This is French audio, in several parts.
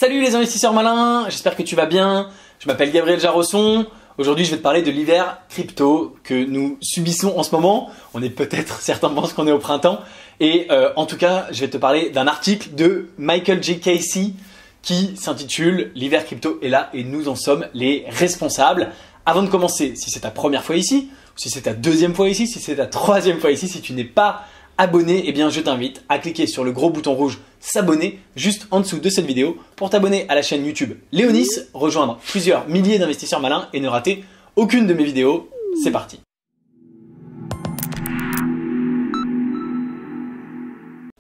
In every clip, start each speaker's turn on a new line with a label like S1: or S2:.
S1: Salut les investisseurs malins, j'espère que tu vas bien. Je m'appelle Gabriel Jarosson. Aujourd'hui, je vais te parler de l'hiver crypto que nous subissons en ce moment. On est peut-être, certains pensent qu'on est au printemps. Et en tout cas, je vais te parler d'un article de Michael J. Casey qui s'intitule « L'hiver crypto est là et nous en sommes les responsables ». Avant de commencer, si c'est ta première fois ici, ou si c'est ta deuxième fois ici, si c'est ta troisième fois ici, si tu n'es pas abonné, eh bien je t'invite à cliquer sur le gros bouton rouge s'abonner juste en dessous de cette vidéo pour t'abonner à la chaîne YouTube Léonis, rejoindre plusieurs milliers d'investisseurs malins et ne rater aucune de mes vidéos. C'est parti.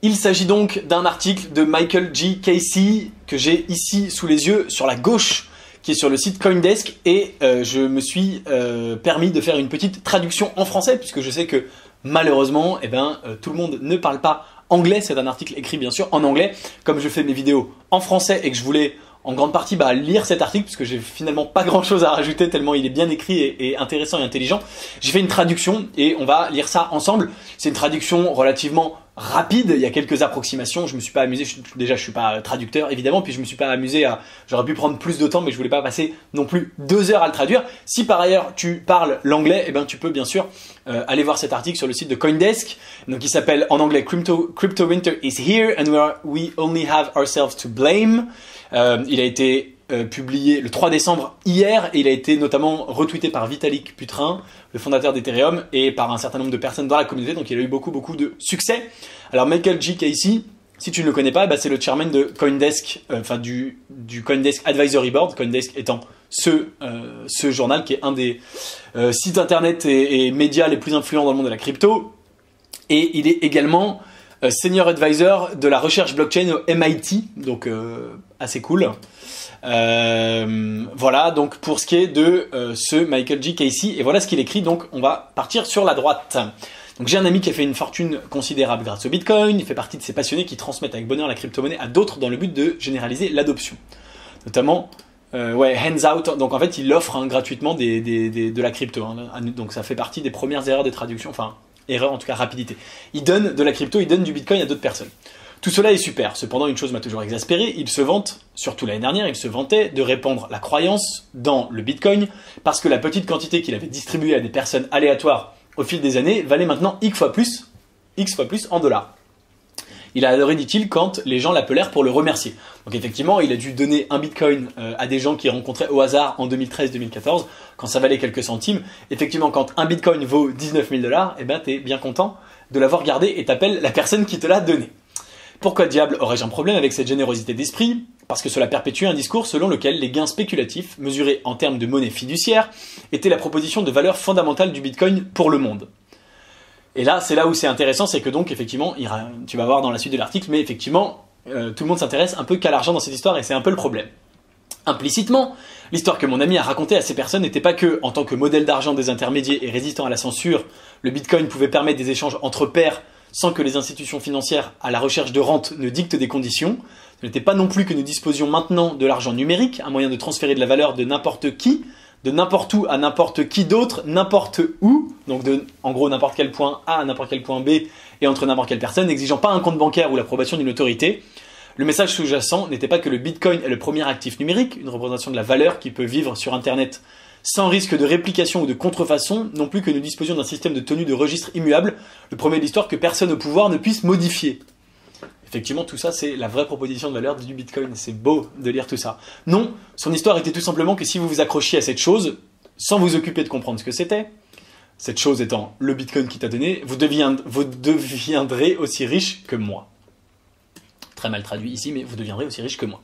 S1: Il s'agit donc d'un article de Michael J. Casey que j'ai ici sous les yeux sur la gauche, qui est sur le site Coindesk, et je me suis permis de faire une petite traduction en français puisque je sais que malheureusement, tout le monde ne parle pas anglais. C'est un article écrit bien sûr en anglais. Comme je fais mes vidéos en français et que je voulais en grande partie lire cet article puisque j'ai finalement pas grand chose à rajouter tellement il est bien écrit et intéressant et intelligent, j'ai fait une traduction et on va lire ça ensemble. C'est une traduction relativement rapide, il y a quelques approximations, je me suis pas amusé, déjà je suis pas traducteur évidemment, puis je me suis pas amusé à, j'aurais pu prendre plus de temps mais je voulais pas passer non plus 2 heures à le traduire. Si par ailleurs tu parles l'anglais, tu peux bien sûr aller voir cet article sur le site de Coindesk, donc il s'appelle en anglais Crypto Winter is here and we only have ourselves to blame. Il a été publié le 3 décembre hier et il a été notamment retweeté par Vitalik Buterin, le fondateur d'Ethereum, et par un certain nombre de personnes dans la communauté, donc il a eu beaucoup de succès. Alors Michael J. Casey, si tu ne le connais pas, c'est le chairman de Coindesk, du Coindesk Advisory Board, Coindesk étant ce journal qui est un des sites internet et médias les plus influents dans le monde de la crypto, et il est également senior advisor de la recherche blockchain au MIT, donc assez cool. Voilà donc pour ce qui est de ce Michael J. Casey, et voilà ce qu'il écrit. Donc on va partir sur la droite. Donc j'ai un ami qui a fait une fortune considérable grâce au Bitcoin. Il fait partie de ces passionnés qui transmettent avec bonheur la crypto-monnaie à d'autres dans le but de généraliser l'adoption, notamment hands out. Donc en fait il offre gratuitement de la crypto, donc ça fait partie des premières erreurs des traductions, enfin erreur en tout cas rapidité. Il donne de la crypto, il donne du Bitcoin à d'autres personnes. Tout cela est super. Cependant, une chose m'a toujours exaspéré, il se vante, surtout l'année dernière, il se vantait de répandre la croyance dans le Bitcoin parce que la petite quantité qu'il avait distribuée à des personnes aléatoires au fil des années valait maintenant X fois plus en dollars. Il a adoré, dit-il, quand les gens l'appelèrent pour le remercier. Donc effectivement, il a dû donner un Bitcoin à des gens qu'il rencontrait au hasard en 2013-2014, quand ça valait quelques centimes. Effectivement, quand un Bitcoin vaut 19 000 $, t'es bien content de l'avoir gardé et t'appelles la personne qui te l'a donné. Pourquoi diable aurais-je un problème avec cette générosité d'esprit? Parce que cela perpétue un discours selon lequel les gains spéculatifs, mesurés en termes de monnaie fiduciaire, étaient la proposition de valeur fondamentale du Bitcoin pour le monde. Et là, c'est là où c'est intéressant, c'est que donc, effectivement, tu vas voir dans la suite de l'article, mais effectivement, tout le monde s'intéresse un peu qu'à l'argent dans cette histoire, et c'est un peu le problème. Implicitement, l'histoire que mon ami a racontée à ces personnes n'était pas que, en tant que modèle d'argent désintermédié et résistant à la censure, le Bitcoin pouvait permettre des échanges entre pairs sans que les institutions financières à la recherche de rente ne dictent des conditions. Ce n'était pas non plus que nous disposions maintenant de l'argent numérique, un moyen de transférer de la valeur de n'importe qui, de n'importe où à n'importe qui d'autre, n'importe où, donc de, en gros, n'importe quel point A à n'importe quel point B et entre n'importe quelle personne, n'exigeant pas un compte bancaire ou l'approbation d'une autorité. Le message sous-jacent n'était pas que le Bitcoin est le premier actif numérique, une représentation de la valeur qui peut vivre sur Internet sans risque de réplication ou de contrefaçon, non plus que nous disposions d'un système de tenue de registre immuable, le premier de l'histoire que personne au pouvoir ne puisse modifier. Effectivement, tout ça, c'est la vraie proposition de valeur du Bitcoin. C'est beau de lire tout ça. Non, son histoire était tout simplement que si vous vous accrochiez à cette chose, sans vous occuper de comprendre ce que c'était, cette chose étant le Bitcoin qui t'a donné, vous deviendrez aussi riche que moi. Très mal traduit ici, mais vous deviendrez aussi riche que moi.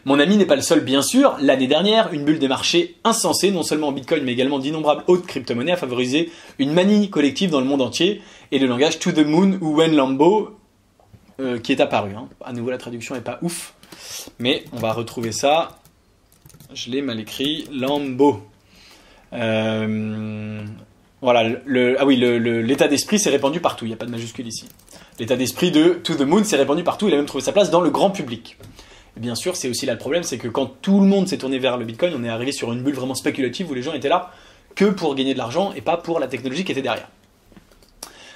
S1: Mon ami n'est pas le seul, bien sûr. L'année dernière, une bulle des marchés insensée, non seulement en Bitcoin, mais également d'innombrables autres crypto-monnaies, a favorisé une manie collective dans le monde entier, et le langage To the Moon ou When Lambo qui est apparu. À nouveau, la traduction n'est pas ouf, mais on va retrouver ça. Je l'ai mal écrit. Lambo. Voilà, l'état d'esprit s'est répandu partout. Il n'y a pas de majuscule ici. L'état d'esprit de To the Moon s'est répandu partout. Il a même trouvé sa place dans le grand public. Et bien sûr, c'est aussi là le problème, c'est que quand tout le monde s'est tourné vers le Bitcoin, on est arrivé sur une bulle vraiment spéculative où les gens étaient là que pour gagner de l'argent et pas pour la technologie qui était derrière.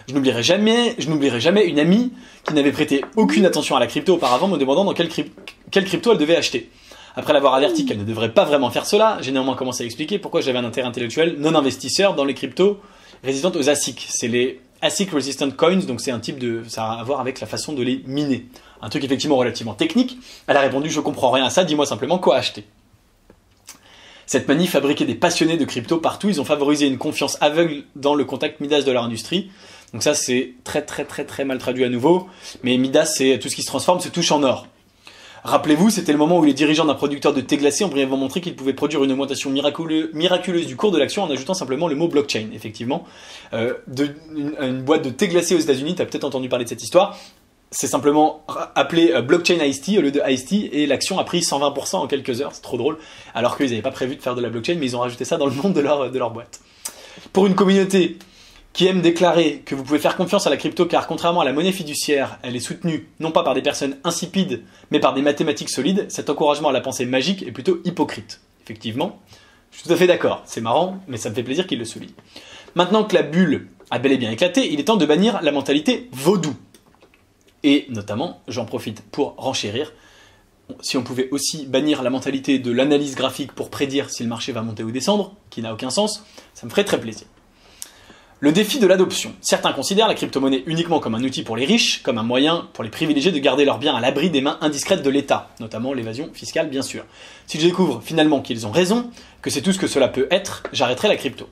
S1: Je n'oublierai jamais une amie qui n'avait prêté aucune attention à la crypto auparavant, me demandant dans quelle crypto elle devait acheter. Après l'avoir averti qu'elle ne devrait pas vraiment faire cela, j'ai néanmoins commencé à expliquer pourquoi j'avais un intérêt intellectuel non investisseur dans les cryptos résistantes aux ASIC. C'est les ASIC Resistant Coins, donc c'est un type de... ça a à voir avec la façon de les miner. Un truc effectivement relativement technique. Elle a répondu, je comprends rien à ça, dis-moi simplement quoi acheter. Cette manif fabriquait des passionnés de crypto partout, ils ont favorisé une confiance aveugle dans le contact Midas de leur industrie. Donc ça c'est très mal traduit à nouveau, mais Midas c'est tout ce qui se transforme, se touche en or. Rappelez-vous, c'était le moment où les dirigeants d'un producteur de thé glacé ont brièvement montré qu'ils pouvaient produire une augmentation miraculeuse du cours de l'action en ajoutant simplement le mot blockchain. Effectivement, une boîte de thé glacé aux États-Unis, tu as peut-être entendu parler de cette histoire. C'est simplement appelé blockchain iced tea au lieu de iced tea et l'action a pris 120% en quelques heures. C'est trop drôle. Alors qu'ils n'avaient pas prévu de faire de la blockchain, mais ils ont rajouté ça dans le monde de leur boîte. Pour une communauté qui aime déclarer que vous pouvez faire confiance à la crypto car contrairement à la monnaie fiduciaire, elle est soutenue non pas par des personnes insipides, mais par des mathématiques solides, cet encouragement à la pensée magique est plutôt hypocrite. Effectivement, je suis tout à fait d'accord, c'est marrant, mais ça me fait plaisir qu'il le souligne. Maintenant que la bulle a bel et bien éclaté, il est temps de bannir la mentalité vaudou. Et notamment, j'en profite pour renchérir, si on pouvait aussi bannir la mentalité de l'analyse graphique pour prédire si le marché va monter ou descendre, qui n'a aucun sens, ça me ferait très plaisir. Le défi de l'adoption. Certains considèrent la crypto-monnaie uniquement comme un outil pour les riches, comme un moyen pour les privilégiés de garder leurs biens à l'abri des mains indiscrètes de l'État, notamment l'évasion fiscale bien sûr. Si je découvre finalement qu'ils ont raison, que c'est tout ce que cela peut être, j'arrêterai la crypto.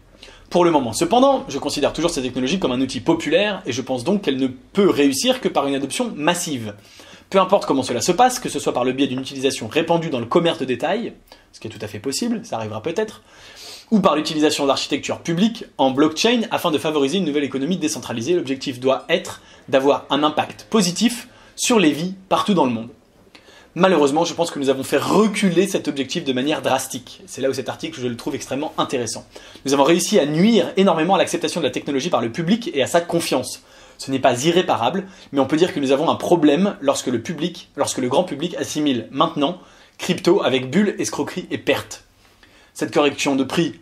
S1: Pour le moment, cependant, je considère toujours cette technologie comme un outil populaire et je pense donc qu'elle ne peut réussir que par une adoption massive. Peu importe comment cela se passe, que ce soit par le biais d'une utilisation répandue dans le commerce de détail, ce qui est tout à fait possible, ça arrivera peut-être, ou par l'utilisation d'architecture publique en blockchain afin de favoriser une nouvelle économie décentralisée, l'objectif doit être d'avoir un impact positif sur les vies partout dans le monde. Malheureusement, je pense que nous avons fait reculer cet objectif de manière drastique. C'est là où cet article, je le trouve extrêmement intéressant. Nous avons réussi à nuire énormément à l'acceptation de la technologie par le public et à sa confiance. Ce n'est pas irréparable, mais on peut dire que nous avons un problème lorsque le grand public assimile maintenant crypto avec bulle, escroquerie et perte. Cette correction de prix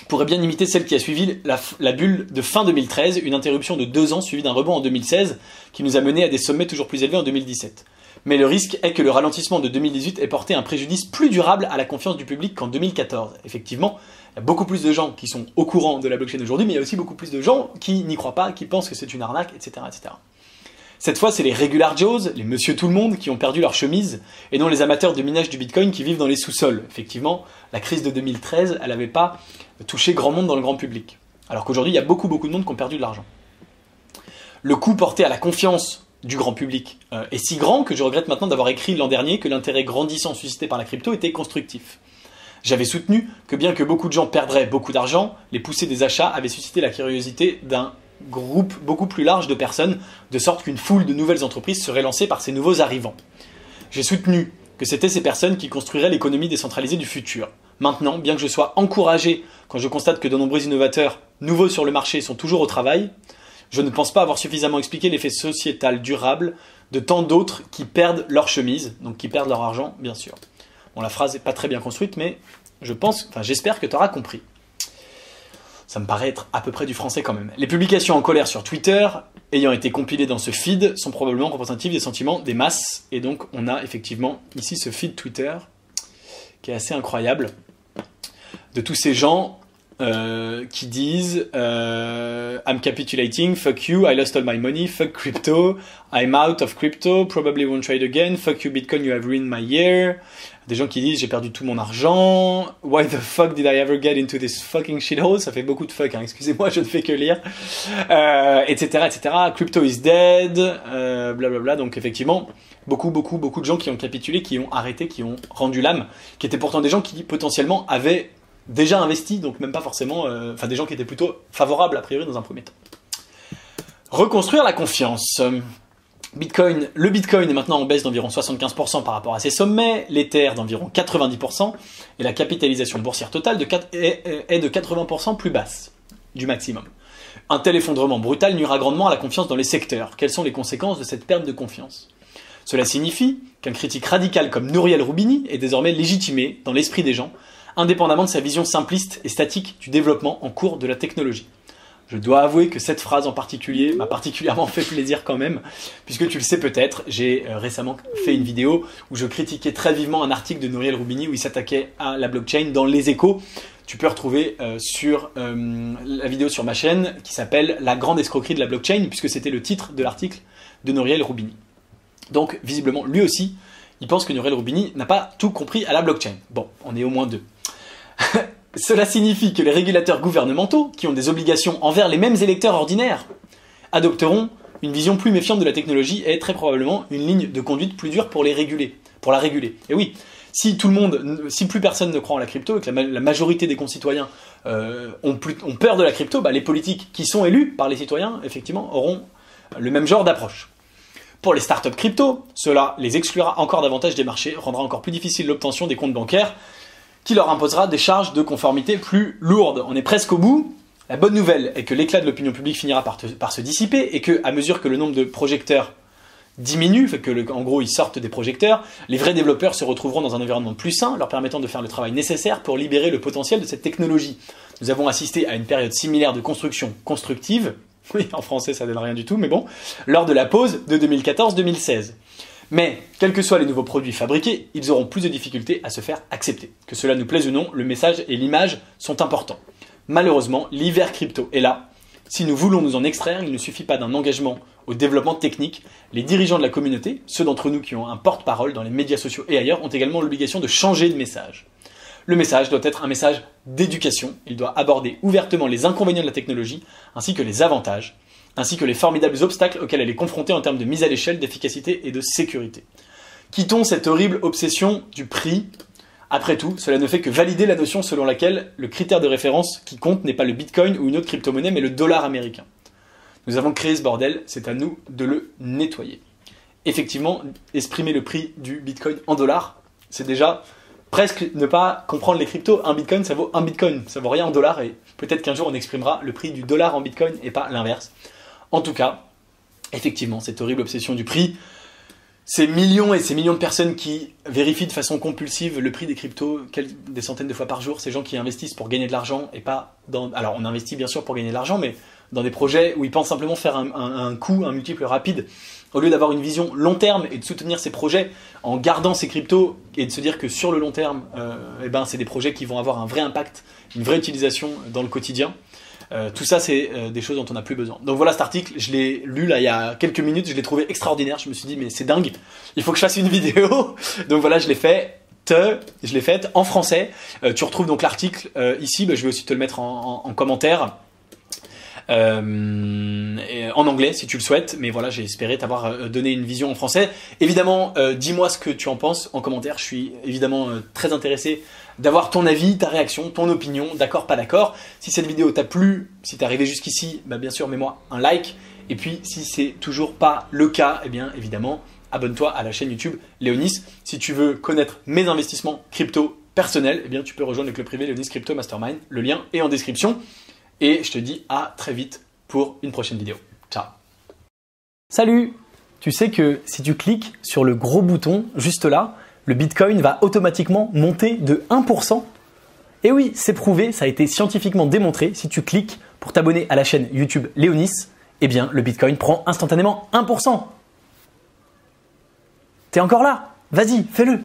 S1: pourrait bien imiter celle qui a suivi la bulle de fin 2013, une interruption de 2 ans suivie d'un rebond en 2016 qui nous a mené à des sommets toujours plus élevés en 2017. Mais le risque est que le ralentissement de 2018 ait porté un préjudice plus durable à la confiance du public qu'en 2014. Effectivement, il y a beaucoup plus de gens qui sont au courant de la blockchain aujourd'hui, mais il y a aussi beaucoup plus de gens qui n'y croient pas, qui pensent que c'est une arnaque, etc., etc. Cette fois, c'est les regular Joes, les monsieur tout le monde, qui ont perdu leur chemise, et non les amateurs de minage du Bitcoin qui vivent dans les sous-sols. Effectivement, la crise de 2013, elle n'avait pas touché grand monde dans le grand public. Alors qu'aujourd'hui, il y a beaucoup de monde qui ont perdu de l'argent. Le coût porté à la confiance du grand public est si grand que je regrette maintenant d'avoir écrit l'an dernier que l'intérêt grandissant suscité par la crypto était constructif. J'avais soutenu que bien que beaucoup de gens perdraient beaucoup d'argent, les poussées des achats avaient suscité la curiosité d'un groupe beaucoup plus large de personnes, de sorte qu'une foule de nouvelles entreprises serait lancée par ces nouveaux arrivants. J'ai soutenu que c'était ces personnes qui construiraient l'économie décentralisée du futur. Maintenant, bien que je sois encouragé quand je constate que de nombreux innovateurs nouveaux sur le marché sont toujours au travail, je ne pense pas avoir suffisamment expliqué l'effet sociétal durable de tant d'autres qui perdent leur chemise, donc qui perdent leur argent, bien sûr. Bon, la phrase n'est pas très bien construite, mais j'espère que tu auras compris. Ça me paraît être à peu près du français quand même. Les publications en colère sur Twitter, ayant été compilées dans ce feed, sont probablement représentatives des sentiments des masses. Et donc, on a effectivement ici ce feed Twitter, qui est assez incroyable, de tous ces gens qui disent I'm capitulating, fuck you, I lost all my money, fuck crypto, I'm out of crypto, probably won't trade again, fuck you Bitcoin, you have ruined my year. Des gens qui disent j'ai perdu tout mon argent, why the fuck did I ever get into this fucking shithole, ça fait beaucoup de fuck, hein. Excusez-moi, je ne fais que lire, etc., etc. Crypto is dead, blablabla. Donc effectivement, beaucoup de gens qui ont capitulé, qui ont arrêté, qui ont rendu l'âme, qui étaient pourtant des gens qui potentiellement avaient déjà investi, donc même pas forcément, des gens qui étaient plutôt favorables a priori dans un premier temps. Reconstruire la confiance. Le Bitcoin est maintenant en baisse d'environ 75% par rapport à ses sommets, l'Ether d'environ 90%, et la capitalisation boursière totale est de 80% plus basse du maximum. Un tel effondrement brutal nuira grandement à la confiance dans les secteurs. Quelles sont les conséquences de cette perte de confiance ? Cela signifie qu'un critique radical comme Nouriel Roubini est désormais légitimé dans l'esprit des gens, indépendamment de sa vision simpliste et statique du développement en cours de la technologie. Je dois avouer que cette phrase en particulier m'a particulièrement fait plaisir quand même, puisque tu le sais peut-être, j'ai récemment fait une vidéo où je critiquais très vivement un article de Nouriel Roubini où il s'attaquait à la blockchain dans Les Échos. Tu peux retrouver sur la vidéo sur ma chaîne qui s'appelle « La grande escroquerie de la blockchain » puisque c'était le titre de l'article de Nouriel Roubini. Donc visiblement, lui aussi, il pense que Nouriel Roubini n'a pas tout compris à la blockchain. Bon, on est au moins deux. Cela signifie que les régulateurs gouvernementaux, qui ont des obligations envers les mêmes électeurs ordinaires, adopteront une vision plus méfiante de la technologie et très probablement une ligne de conduite plus dure pour la réguler. Et oui, si plus personne ne croit en la crypto et que la majorité des concitoyens ont peur de la crypto, les politiques qui sont élus par les citoyens, effectivement, auront le même genre d'approche. Pour les startups crypto, cela les exclura encore davantage des marchés, rendra encore plus difficile l'obtention des comptes bancaires, qui leur imposera des charges de conformité plus lourdes. On est presque au bout. La bonne nouvelle est que l'éclat de l'opinion publique finira par se dissiper et que, à mesure que le nombre de projecteurs diminue, en gros ils sortent des projecteurs, les vrais développeurs se retrouveront dans un environnement plus sain, leur permettant de faire le travail nécessaire pour libérer le potentiel de cette technologie. Nous avons assisté à une période similaire de construction constructive, oui en français ça donne rien du tout, mais bon, lors de la pause de 2014-2016. Mais, quels que soient les nouveaux produits fabriqués, ils auront plus de difficultés à se faire accepter. Que cela nous plaise ou non, le message et l'image sont importants. Malheureusement, l'hiver crypto est là. Si nous voulons nous en extraire, il ne suffit pas d'un engagement au développement technique. Les dirigeants de la communauté, ceux d'entre nous qui ont un porte-parole dans les médias sociaux et ailleurs, ont également l'obligation de changer de message. Le message doit être un message d'éducation. Il doit aborder ouvertement les inconvénients de la technologie, ainsi que les avantages, ainsi que les formidables obstacles auxquels elle est confrontée en termes de mise à l'échelle, d'efficacité et de sécurité. Quittons cette horrible obsession du prix. Après tout, cela ne fait que valider la notion selon laquelle le critère de référence qui compte n'est pas le bitcoin ou une autre crypto-monnaie, mais le dollar américain. Nous avons créé ce bordel, c'est à nous de le nettoyer. Effectivement, exprimer le prix du bitcoin en dollars, c'est déjà presque ne pas comprendre les cryptos. Un bitcoin, ça vaut un bitcoin, ça vaut rien en dollars, et peut-être qu'un jour on exprimera le prix du dollar en bitcoin et pas l'inverse. En tout cas, effectivement, cette horrible obsession du prix, ces millions et ces millions de personnes qui vérifient de façon compulsive le prix des cryptos des centaines de fois par jour, ces gens qui investissent pour gagner de l'argent et pas dans... Alors on investit bien sûr pour gagner de l'argent, mais dans des projets où ils pensent simplement faire un multiple rapide, au lieu d'avoir une vision long terme et de soutenir ces projets en gardant ces cryptos et de se dire que sur le long terme, c'est des projets qui vont avoir un vrai impact, une vraie utilisation dans le quotidien. Tout ça, c'est des choses dont on n'a plus besoin. Donc voilà cet article, je l'ai lu là il y a quelques minutes, je l'ai trouvé extraordinaire, je me suis dit mais c'est dingue, il faut que je fasse une vidéo. Donc voilà, je l'ai faite en français. Tu retrouves donc l'article ici, je vais aussi te le mettre en commentaire. En anglais si tu le souhaites, mais voilà, j'ai espéré t'avoir donné une vision en français. Évidemment, dis-moi ce que tu en penses en commentaire, je suis évidemment très intéressé d'avoir ton avis, ta réaction, ton opinion, d'accord, pas d'accord. Si cette vidéo t'a plu, si t'es arrivé jusqu'ici, bien sûr mets-moi un like, et puis si c'est toujours pas le cas, bien évidemment abonne-toi à la chaîne YouTube Léonis. Si tu veux connaître mes investissements crypto personnels, bien tu peux rejoindre le club privé Léonis Crypto Mastermind, le lien est en description. Et je te dis à très vite pour une prochaine vidéo. Ciao. Salut! Tu sais que si tu cliques sur le gros bouton juste là, le Bitcoin va automatiquement monter de 1%. Et oui, c'est prouvé, ça a été scientifiquement démontré. Si tu cliques pour t'abonner à la chaîne YouTube Léonis, le Bitcoin prend instantanément 1%. T'es encore là? Vas-y, fais-le!